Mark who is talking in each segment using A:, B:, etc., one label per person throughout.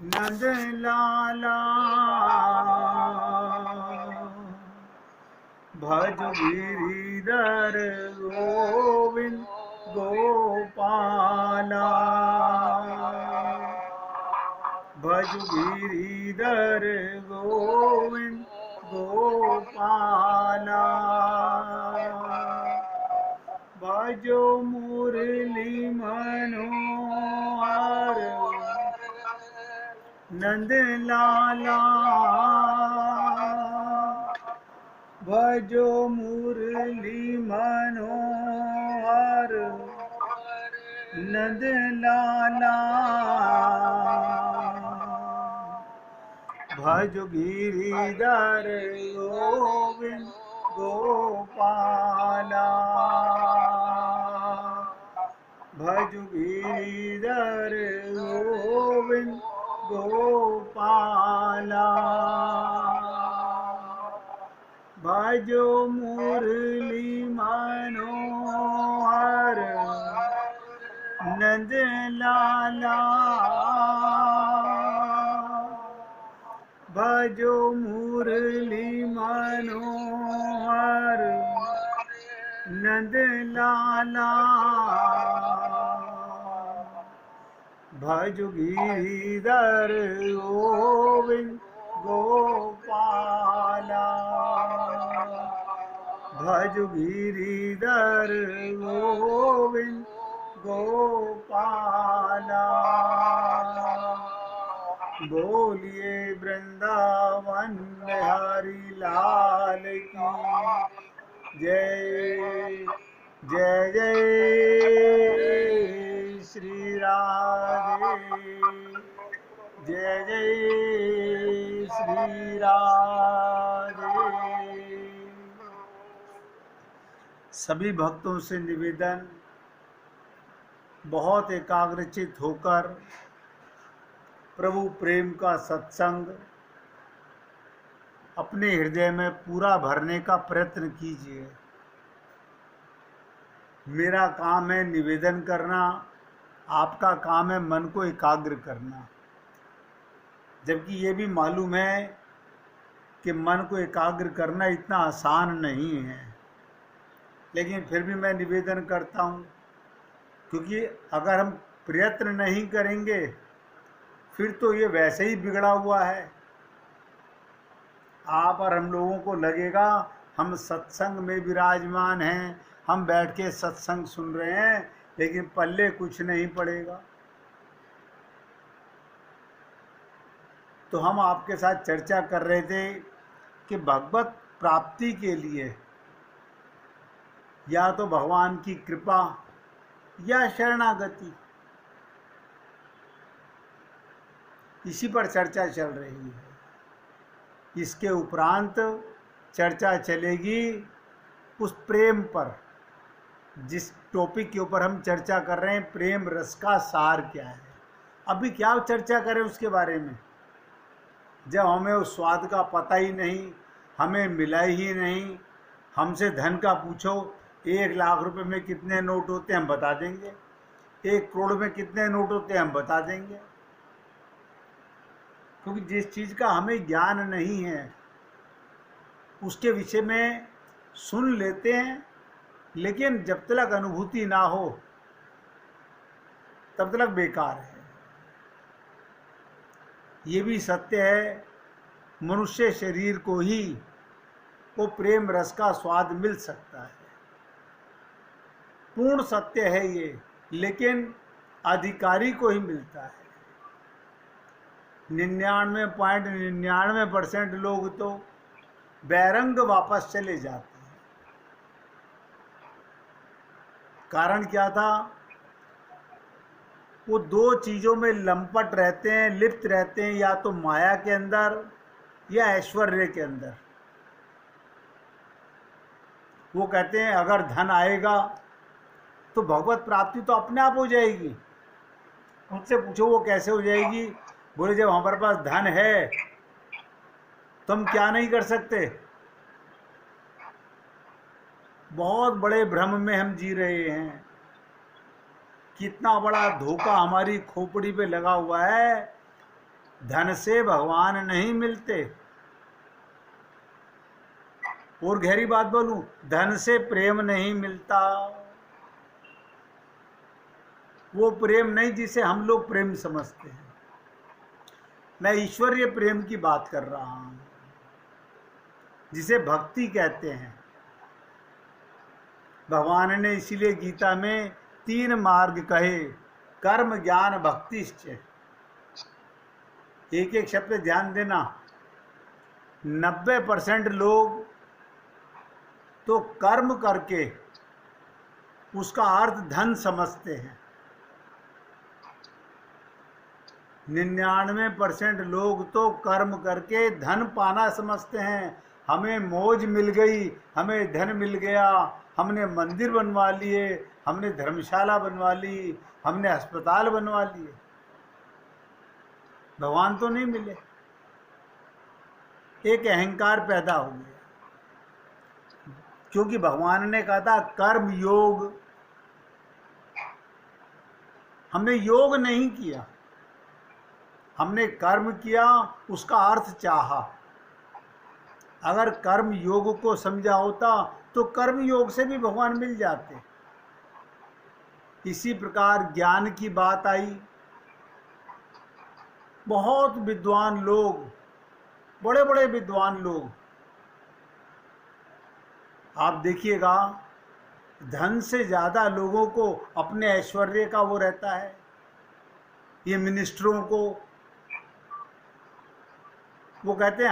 A: नंद लाला भज गिरिधर गोविंद गोपाला भज गिरिधर गोविंद गोपाला भजो मुरली मनोहर नंद लाला भजो मुरली मनोहर नंद लाला भज गिरिधर गोविंद गोपाला भज गिरिधर गोविंद गोपाला भजो मुरली मनोहर नंद लाला भजो मुरली मनोहर नंद लाला भज गिरिधर गोविंद गोपाला भज गिरिधर गोविंद गोपाला बोलिए वृंदावन बिहारी लाल की जय जय जय श्री राधे जय जय श्री राधे। सभी भक्तों से निवेदन, बहुत एकाग्रचित होकर प्रभु प्रेम का सत्संग अपने हृदय में पूरा भरने का प्रयत्न कीजिए। मेरा काम है निवेदन करना, आपका काम है मन को एकाग्र करना। जबकि ये भी मालूम है कि मन को एकाग्र करना इतना आसान नहीं है, लेकिन फिर भी मैं निवेदन करता हूँ, क्योंकि अगर हम प्रयत्न नहीं करेंगे फिर तो ये वैसे ही बिगड़ा हुआ है। आप और हम लोगों को लगेगा हम सत्संग में विराजमान हैं, हम बैठ के सत्संग सुन रहे हैं, लेकिन पल्ले कुछ नहीं पड़ेगा। तो हम आपके साथ चर्चा कर रहे थे कि भगवत प्राप्ति के लिए या तो भगवान की कृपा या शरणागति, इसी पर चर्चा चल रही है। इसके उपरांत चर्चा चलेगी उस प्रेम पर, जिस टॉपिक के ऊपर हम चर्चा कर रहे हैं, प्रेम रस का सार क्या है। अभी क्या चर्चा करें उसके बारे में, जब हमें उस स्वाद का पता ही नहीं, हमें मिला ही नहीं। हमसे धन का पूछो, 1 लाख रुपए में कितने नोट होते हैं हम बता देंगे, 1 करोड़ में कितने नोट होते हैं हम बता देंगे। क्योंकि जिस चीज़ का हमें ज्ञान नहीं है उसके विषय में सुन लेते हैं, लेकिन जब तक अनुभूति ना हो तब तक बेकार है। ये भी सत्य है, मनुष्य शरीर को ही वो प्रेम रस का स्वाद मिल सकता है, पूर्ण सत्य है ये, लेकिन अधिकारी को ही मिलता है। 99.99% लोग तो बैरंग वापस चले जाते हैं। कारण क्या था? वो 2 चीज़ों में लंपट रहते हैं, लिप्त रहते हैं, या तो माया के अंदर या ऐश्वर्य के अंदर। वो कहते हैं अगर धन आएगा तो भगवत प्राप्ति तो अपने आप हो जाएगी। उनसे पूछो वो कैसे हो जाएगी? बोले जब हमारे पास धन है तो हम क्या नहीं कर सकते। बहुत बड़े भ्रम में हम जी रहे हैं। कितना बड़ा धोखा हमारी खोपड़ी पे लगा हुआ है। धन से भगवान नहीं मिलते। और गहरी बात बोलूं, धन से प्रेम नहीं मिलता। वो प्रेम नहीं जिसे हम लोग प्रेम समझते हैं। मैं ईश्वरीय प्रेम की बात कर रहा हूं, जिसे भक्ति कहते हैं। भगवान ने इसीलिए गीता में 3 मार्ग कहे, कर्म ज्ञान भक्तिश्च। एक एक शब्द ध्यान देना। 90% लोग तो कर्म करके उसका अर्थ धन समझते हैं। 99% लोग तो कर्म करके धन पाना समझते हैं। हमें मौज मिल गई, हमें धन मिल गया, हमने मंदिर बनवा लिए, हमने धर्मशाला बनवा ली, हमने अस्पताल बनवा लिए। भगवान तो नहीं मिले। एक अहंकार पैदा हो गया, क्योंकि भगवान ने कहा था कर्म योग। हमने योग नहीं किया, हमने कर्म किया, उसका अर्थ चाहा। अगर कर्म योग को समझा होता तो कर्म योग से भी भगवान मिल जाते। इसी प्रकार ज्ञान की बात आई। बहुत विद्वान लोग, बड़े बड़े विद्वान लोग, आप देखिएगा, धन से ज़्यादा लोगों को अपने ऐश्वर्य का वो रहता है। ये मिनिस्टरों को वो कहते हैं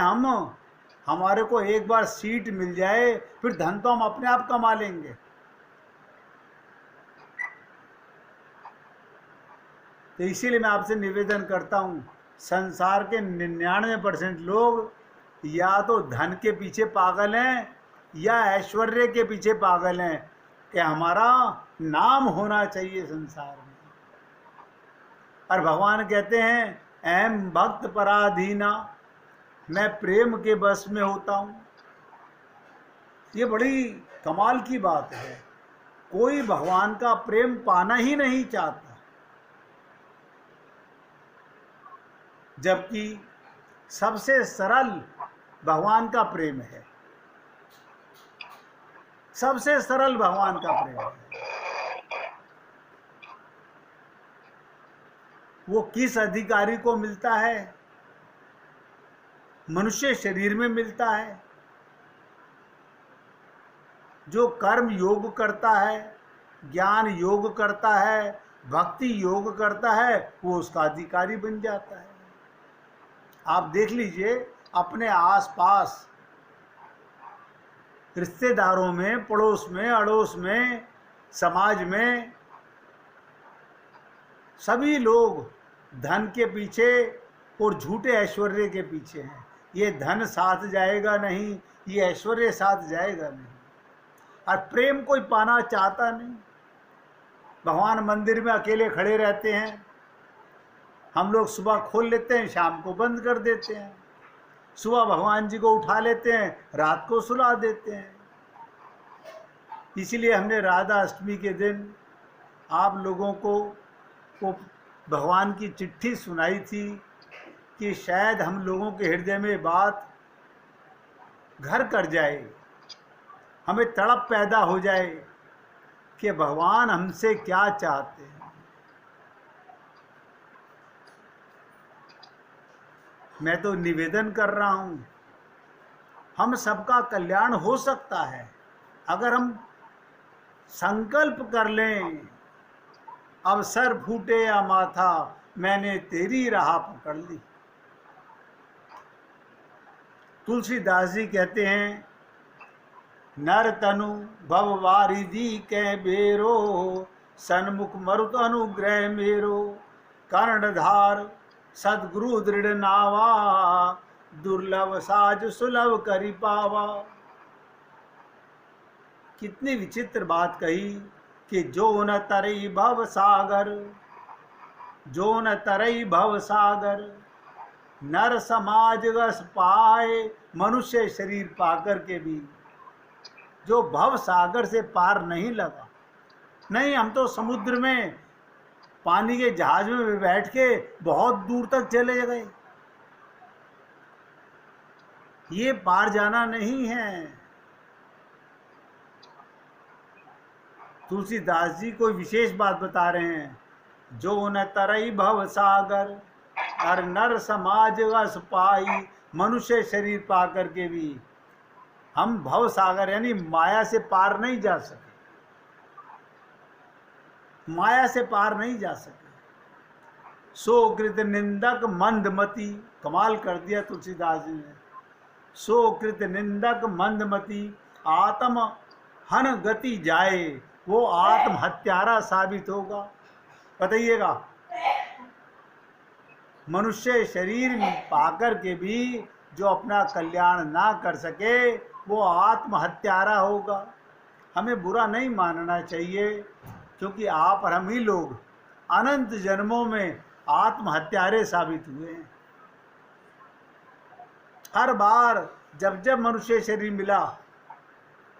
A: हमारे को एक बार सीट मिल जाए, फिर धन तो हम अपने आप कमा लेंगे। तो इसीलिए मैं आपसे निवेदन करता हूँ, संसार के 99% लोग या तो धन के पीछे पागल हैं या ऐश्वर्य के पीछे पागल हैं कि हमारा नाम होना चाहिए संसार में। और भगवान कहते हैं अहम भक्त पराधीना, मैं प्रेम के बस में होता हूँ। ये बड़ी कमाल की बात है। कोई भगवान का प्रेम पाना ही नहीं चाहता, जबकि सबसे सरल भगवान का प्रेम है। सबसे सरल भगवान का प्रेम है। वो किस अधिकारी को मिलता है? मनुष्य शरीर में मिलता है। जो कर्म योग करता है, ज्ञान योग करता है, भक्ति योग करता है, वो उसका अधिकारी बन जाता है। आप देख लीजिए अपने आसपास, रिश्तेदारों में, पड़ोस में, अड़ोस में, समाज में, सभी लोग धन के पीछे और झूठे ऐश्वर्य के पीछे हैं। ये धन साथ जाएगा नहीं, ये ऐश्वर्य साथ जाएगा नहीं, और प्रेम कोई पाना चाहता नहीं। भगवान मंदिर में अकेले खड़े रहते हैं। हम लोग सुबह खोल लेते हैं, शाम को बंद कर देते हैं। सुबह भगवान जी को उठा लेते हैं, रात को सुला देते हैं। इसीलिए हमने राधा अष्टमी के दिन आप लोगों को वो भगवान की चिट्ठी सुनाई थी कि शायद हम लोगों के हृदय में बात घर कर जाए, हमें तड़प पैदा हो जाए कि भगवान हमसे क्या चाहते हैं। मैं तो निवेदन कर रहा हूं, हम सबका कल्याण हो सकता है अगर हम संकल्प कर लें, अब सर फूटे या माथा, मैंने तेरी राह पकड़ ली। तुलसीदास जी कहते हैं, नर तनु भव वारिधि कै बेरो, सन्मुख मरुत अनुग्रह मेरो, कर्णधार सदगुरु दृढ़ नावा, दुर्लभ साज सुलभ करि पावा। कितनी विचित्र बात कही कि जो न तरई भव सागर, जो न तरई भव सागर, नर समाज रस पाए, मनुष्य शरीर पाकर के भी जो भव सागर से पार नहीं लगा। नहीं, हम तो समुद्र में पानी के जहाज में बैठ के बहुत दूर तक चले गए। ये पार जाना नहीं है। तुलसीदास जी कोई विशेष बात बता रहे हैं, जो न तरई भव सागर और नर समाज वस पाई। मनुष्य शरीर पा करके भी हम भव सागर यानी माया से पार नहीं जा सके, माया से पार नहीं जा सके। सो कृत निंदक मंदमती, कमाल कर दिया तुलसीदास जी ने। सो कृत निंदक मंदमती आत्म हन गति जाए, वो आत्म हत्यारा साबित होगा। बताइएगा, मनुष्य शरीर पाकर के भी जो अपना कल्याण ना कर सके वो आत्महत्यारा होगा। हमें बुरा नहीं मानना चाहिए, क्योंकि आप और हम ही लोग अनंत जन्मों में आत्महत्यारे साबित हुए हैं। हर बार जब जब मनुष्य शरीर मिला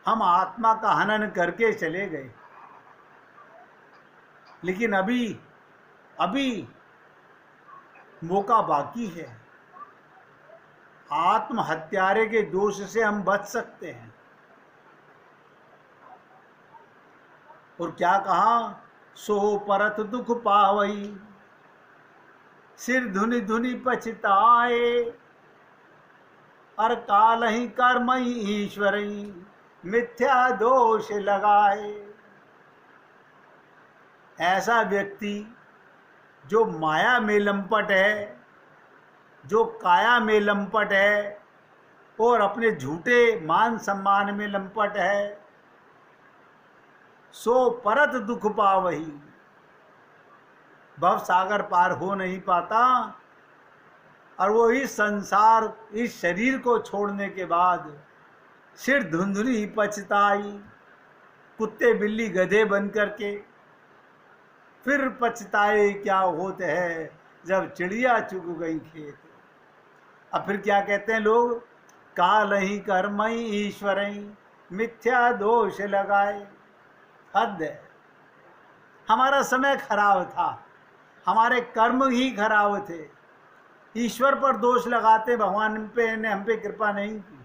A: हम आत्मा का हनन करके चले गए। लेकिन अभी मौका बाकी है। आत्महत्यारे के दोष से हम बच सकते हैं। और क्या कहा, सो परत दुख पावई, सिर धुनि धुनि पछताए, और काल ही कर्म ही ईश्वरी, मिथ्या दोष लगाए। ऐसा व्यक्ति जो माया में लंपट है, जो काया में लंपट है और अपने झूठे मान सम्मान में लंपट है, सो परत दुख पावही, भव सागर पार हो नहीं पाता। और वो इस संसार, इस शरीर को छोड़ने के बाद सिर धुंधली पछताई, कुत्ते बिल्ली गधे बन करके फिर पछताए क्या होते हैं, जब चिड़िया चुग गई खेत। अब फिर क्या कहते हैं लोग, काल ही कर्म ही ईश्वर ही, मिथ्या दोष लगाए। हद है। हमारा समय खराब था, हमारे कर्म ही खराब थे, ईश्वर पर दोष लगाते, भगवान पे ने हम पे कृपा नहीं की।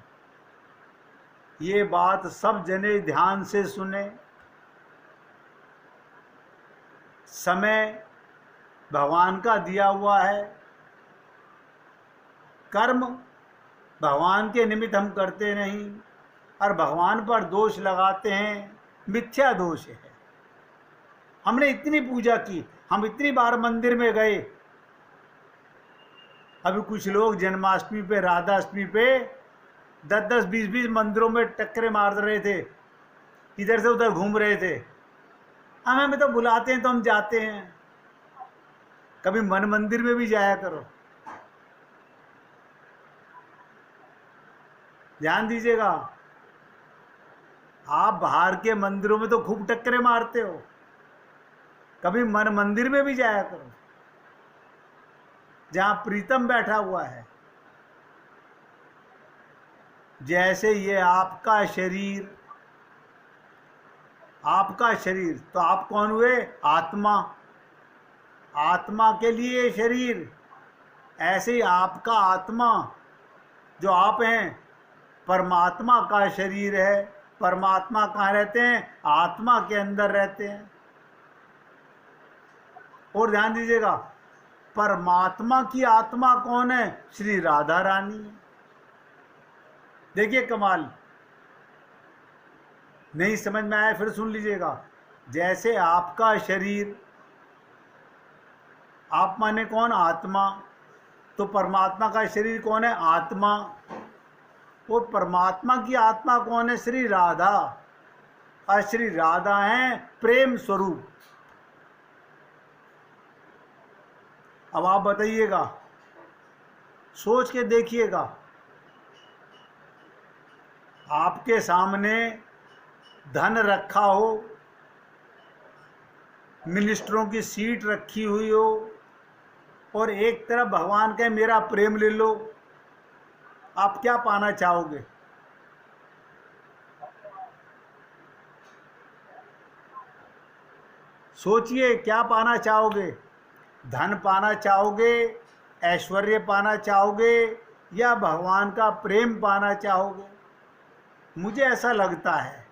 A: ये बात सब जने ध्यान से सुने। समय भगवान का दिया हुआ है, कर्म भगवान के निमित्त हम करते नहीं और भगवान पर दोष लगाते हैं, मिथ्या दोष है। हमने इतनी पूजा की, हम इतनी बार मंदिर में गए। अभी कुछ लोग जन्माष्टमी पे, राधाष्टमी पे 10-10, 20-20 मंदिरों में टक्करे मार रहे थे, इधर से उधर घूम रहे थे। हमें तो बुलाते हैं तो हम जाते हैं। कभी मन मंदिर में भी जाया करो, ध्यान दीजिएगा। आप बाहर के मंदिरों में तो खूब टक्करे मारते हो, कभी मन मंदिर में भी जाया करो, जहां प्रीतम बैठा हुआ है। जैसे ये आपका शरीर, आपका शरीर, तो आप कौन हुए, आत्मा। आत्मा के लिए शरीर, ऐसे ही आपका आत्मा जो आप हैं परमात्मा का शरीर है। परमात्मा कहाँ रहते हैं, आत्मा के अंदर रहते हैं। और ध्यान दीजिएगा, परमात्मा की आत्मा कौन है, श्री राधा रानी। देखिए कमाल, नहीं समझ में आया फिर सुन लीजिएगा। जैसे आपका शरीर, आप माने कौन, आत्मा, तो परमात्मा का शरीर कौन है, आत्मा। और परमात्मा की आत्मा कौन है, श्री राधा। और श्री राधा हैं प्रेम स्वरूप। अब आप बताइएगा, सोच के देखिएगा, आपके सामने धन रखा हो, मिनिस्टरों की सीट रखी हुई हो, और एक तरफ भगवान कहे मेरा प्रेम ले लो, आप क्या पाना चाहोगे। सोचिए क्या पाना चाहोगे, धन पाना चाहोगे, ऐश्वर्य पाना चाहोगे, या भगवान का प्रेम पाना चाहोगे? मुझे ऐसा लगता है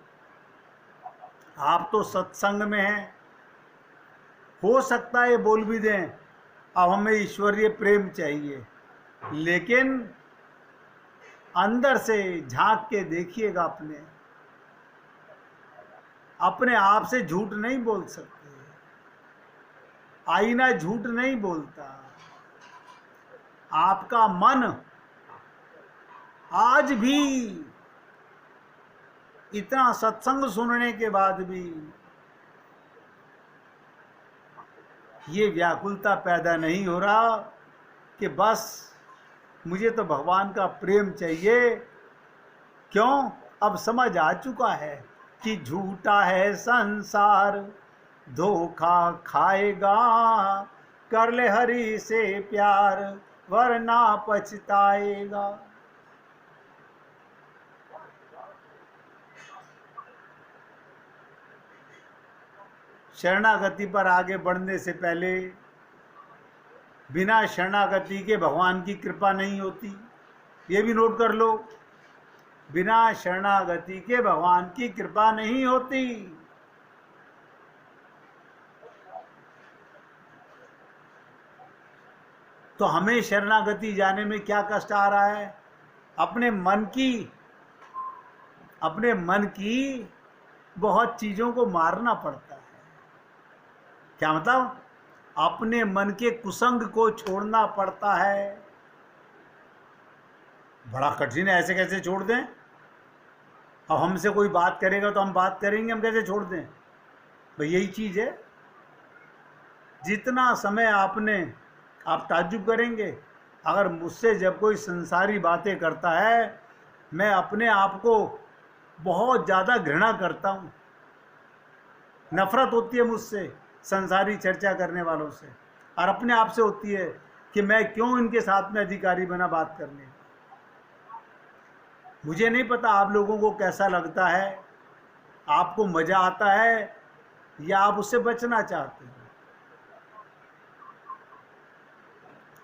A: आप तो सत्संग में हैं, हो सकता है ये बोल भी दें अब हमें ईश्वरीय प्रेम चाहिए, लेकिन अंदर से झांक के देखिएगा, अपने आप से झूठ नहीं बोल सकते। आईना झूठ नहीं बोलता। आपका मन आज भी इतना सत्संग सुनने के बाद भी ये व्याकुलता पैदा नहीं हो रहा कि बस मुझे तो भगवान का प्रेम चाहिए। क्यों? अब समझ आ चुका है कि झूठा है संसार, धोखा खाएगा, कर ले हरि से प्यार वरना पछताएगा। शरणागति पर आगे बढ़ने से पहले बिना शरणागति के भगवान की कृपा नहीं होती, ये भी नोट कर लो। बिना शरणागति के भगवान की कृपा नहीं होती। तो हमें शरणागति जाने में क्या कष्ट आ रहा है? अपने मन की बहुत चीजों को मारना पड़ता है। क्या मतलब? अपने मन के कुसंग को छोड़ना पड़ता है। बड़ा कठिन है, ऐसे कैसे छोड़ दें? अब हमसे कोई बात करेगा तो हम बात करेंगे, हम कैसे छोड़ दें? भाई यही चीज है। जितना समय आप ताज्जुब करेंगे, अगर मुझसे जब कोई संसारी बातें करता है, मैं अपने आप को बहुत ज़्यादा घृणा करता हूँ। नफरत होती है मुझसे संसारी चर्चा करने वालों से, और अपने आप से होती है कि मैं क्यों इनके साथ में अधिकारी बना बात करने। मुझे नहीं पता आप लोगों को कैसा लगता है, आपको मज़ा आता है या आप उससे बचना चाहते हैं।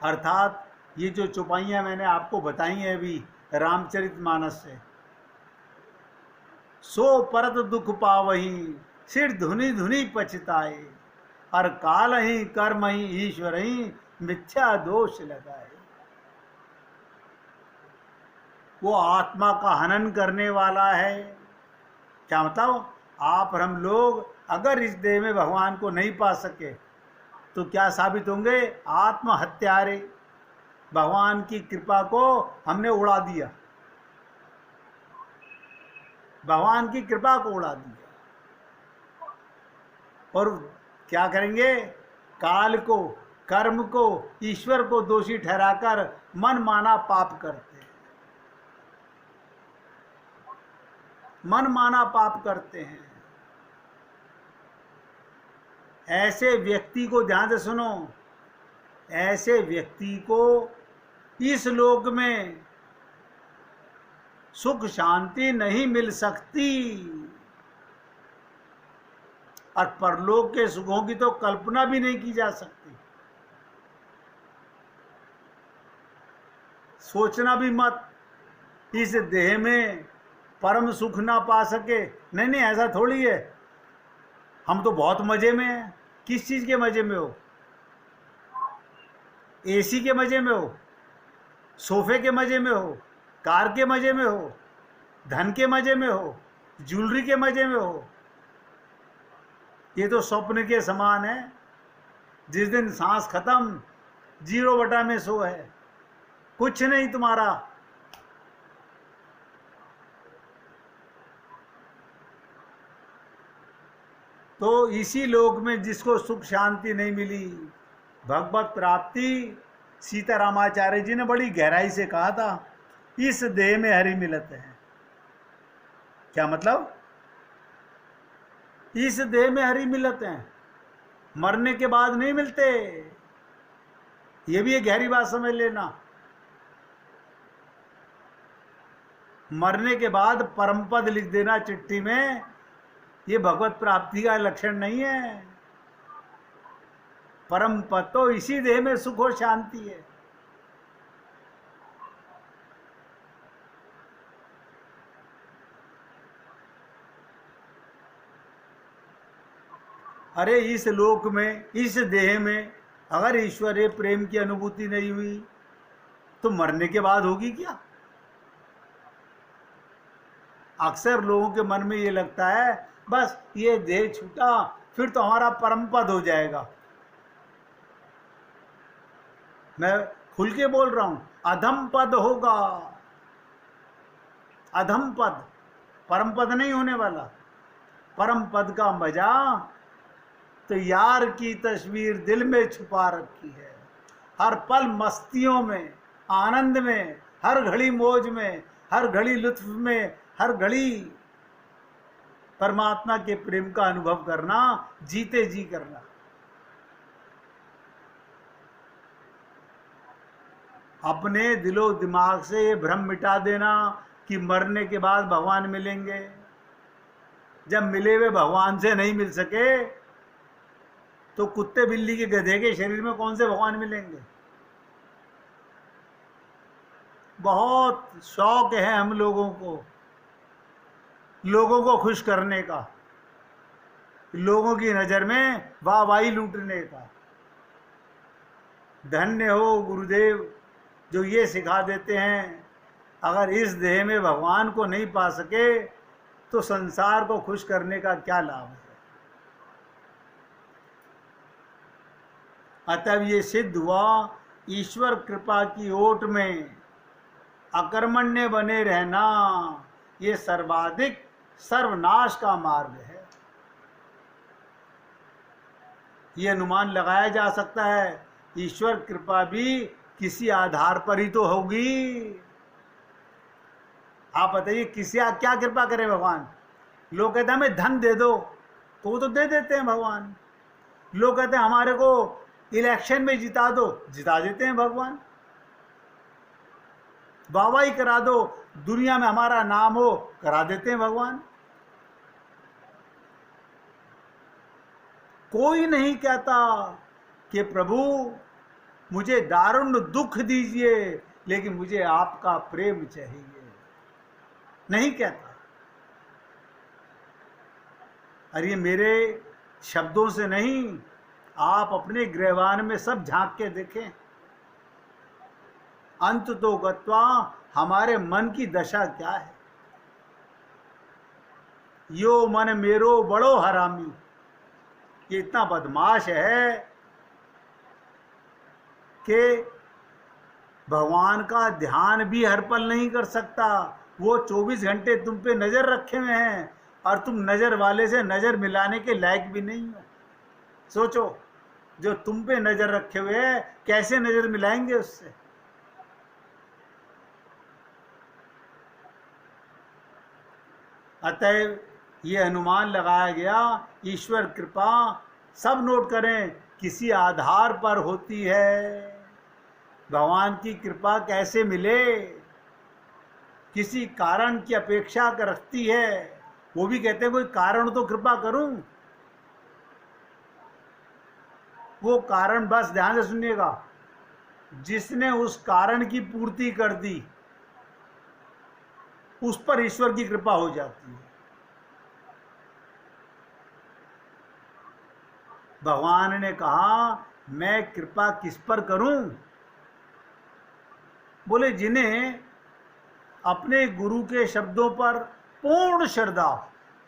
A: अर्थात ये जो चौपाइयाँ मैंने आपको बताई हैं अभी रामचरितमानस से, सो परत दुख पावही सिर धुनी धुनी पछताए, और काल ही कर्म ही ईश्वर ही मिथ्या दोष लगाए। वो आत्मा का हनन करने वाला है। क्या मतलब? आप और हम लोग अगर इस देह में भगवान को नहीं पा सके तो क्या साबित होंगे? आत्महत्यारे। भगवान की कृपा को हमने उड़ा दिया, भगवान की कृपा को उड़ा दिया। और क्या करेंगे? काल को, कर्म को, ईश्वर को दोषी ठहराकर मन माना पाप करते हैं। मन माना पाप करते हैं। ऐसे व्यक्ति को ध्यान से सुनो, ऐसे व्यक्ति को इस लोक में सुख शांति नहीं मिल सकती, और परलोक के सुखों की तो कल्पना भी नहीं की जा सकती। सोचना भी मत इस देह में परम सुख ना पा सके। नहीं नहीं, ऐसा थोड़ी है। हम तो बहुत मजे में हैं। किस चीज के मजे में हो? एसी के मजे में हो, सोफे के मजे में हो, कार के मजे में हो, धन के मजे में हो, ज्वेलरी के मजे में हो। ये तो स्वप्न के समान है। जिस दिन सांस खत्म, 0 में 100 है, कुछ नहीं तुम्हारा। तो इसी लोक में जिसको सुख शांति नहीं मिली, भगवत प्राप्ति, सीतारामाचार्य जी ने बड़ी गहराई से कहा था, इस देह में हरि मिलत है। क्या मतलब? इस देह में हरि मिलत हैं, मरने के बाद नहीं मिलते। ये भी एक गहरी बात समझ लेना। मरने के बाद परमपद लिख देना चिट्ठी में, ये भगवत प्राप्ति का लक्षण नहीं है। परम पद तो इसी देह में सुख और शांति है। अरे इस लोक में, इस देह में अगर ईश्वरीय प्रेम की अनुभूति नहीं हुई तो मरने के बाद होगी क्या? अक्सर लोगों के मन में ये लगता है बस ये देह छूटा फिर तो हमारा परम पद हो जाएगा। मैं खुल के बोल रहा हूं, अधम पद होगा, अधम पद, परम पद नहीं होने वाला। परम पद का मजा तो यार की तस्वीर दिल में छुपा रखी है, हर पल मस्तियों में, आनंद में, हर घड़ी मौज में, हर घड़ी लुत्फ में, हर घड़ी परमात्मा के प्रेम का अनुभव करना, जीते जी करना। अपने दिलो दिमाग से ये भ्रम मिटा देना कि मरने के बाद भगवान मिलेंगे। जब मिले हुए भगवान से नहीं मिल सके तो कुत्ते बिल्ली के गधे के शरीर में कौन से भगवान मिलेंगे? बहुत शौक है हम लोगों को खुश करने का, लोगों की नजर में वाहवाही लूटने का। धन्य हो गुरुदेव जो ये सिखा देते हैं, अगर इस देह में भगवान को नहीं पा सके तो संसार को खुश करने का क्या लाभ है। अतः ये सिद्ध हुआ ईश्वर कृपा की ओट में अकर्मण्य बने रहना ये सर्वाधिक सर्वनाश का मार्ग है। ये अनुमान लगाया जा सकता है ईश्वर कृपा भी किसी आधार पर ही तो होगी। आप बताइए किसी क्या कृपा करे भगवान? लोग कहते हैं हमें धन दे दो, तो वो तो दे देते हैं भगवान। लोग कहते हैं हमारे को इलेक्शन में जिता दो, जिता देते हैं भगवान। वाहवाही करा दो, दुनिया में हमारा नाम हो, करा देते हैं भगवान। कोई नहीं कहता कि प्रभु मुझे दारुण दुख दीजिए लेकिन मुझे आपका प्रेम चाहिए, नहीं कहता। अरे ये मेरे शब्दों से नहीं, आप अपने गृहवान में सब झांक के देखें। अंत तो गत्वा हमारे मन की दशा क्या है। यो मन मेरो बड़ो हरामी, ये इतना बदमाश है कि भगवान का ध्यान भी हर पल नहीं कर सकता। वो 24 घंटे तुम पे नजर रखे हुए हैं और तुम नजर वाले से नजर मिलाने के लायक भी नहीं हो। सोचो, जो तुम पे नजर रखे हुए हैं कैसे नजर मिलाएंगे उससे? अतएव ये अनुमान लगाया गया ईश्वर कृपा, सब नोट करें, किसी आधार पर होती है। भगवान की कृपा कैसे मिले? किसी कारण की अपेक्षा रखती है। वो भी कहते हैं कोई कारण तो कृपा करूं। वो कारण, बस ध्यान से सुनिएगा, जिसने उस कारण की पूर्ति कर दी उस पर ईश्वर की कृपा हो जाती है। भगवान ने कहा मैं कृपा किस पर करूं? बोले जिन्हें अपने गुरु के शब्दों पर पूर्ण श्रद्धा,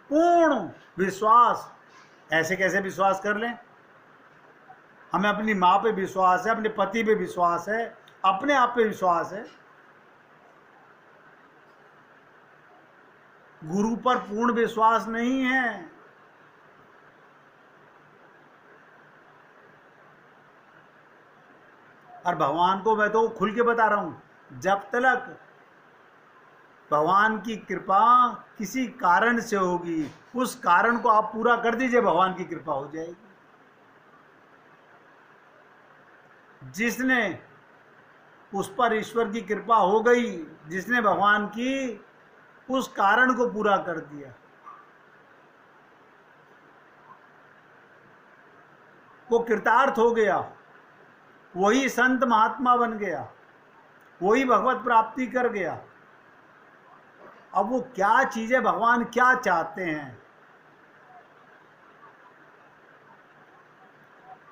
A: पूर्ण विश्वास। ऐसे कैसे विश्वास कर लें? हमें अपनी माँ पे विश्वास है, अपने पति पे विश्वास है, अपने आप पे विश्वास है, गुरु पर पूर्ण विश्वास नहीं है। और भगवान को मैं तो खुल के बता रहा हूं, जब तक भगवान की कृपा किसी कारण से होगी, उस कारण को आप पूरा कर दीजिए, भगवान की कृपा हो जाएगी। जिसने उस पर ईश्वर की कृपा हो गई, जिसने भगवान की उस कारण को पूरा कर दिया, वो कृतार्थ हो गया, वही संत महात्मा बन गया, वही भगवत प्राप्ति कर गया। अब वो क्या चीजें, भगवान क्या चाहते हैं,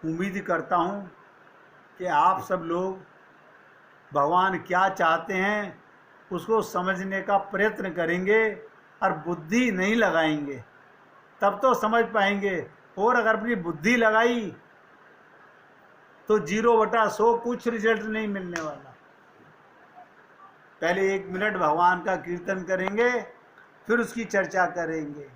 A: उम्मीद करता हूं कि आप सब लोग भगवान क्या चाहते हैं उसको समझने का प्रयत्न करेंगे और बुद्धि नहीं लगाएंगे, तब तो समझ पाएंगे। और अगर अपनी बुद्धि लगाई तो 0/100 कुछ रिजल्ट नहीं मिलने वाला। पहले 1 मिनट भगवान का कीर्तन करेंगे, फिर उसकी चर्चा करेंगे।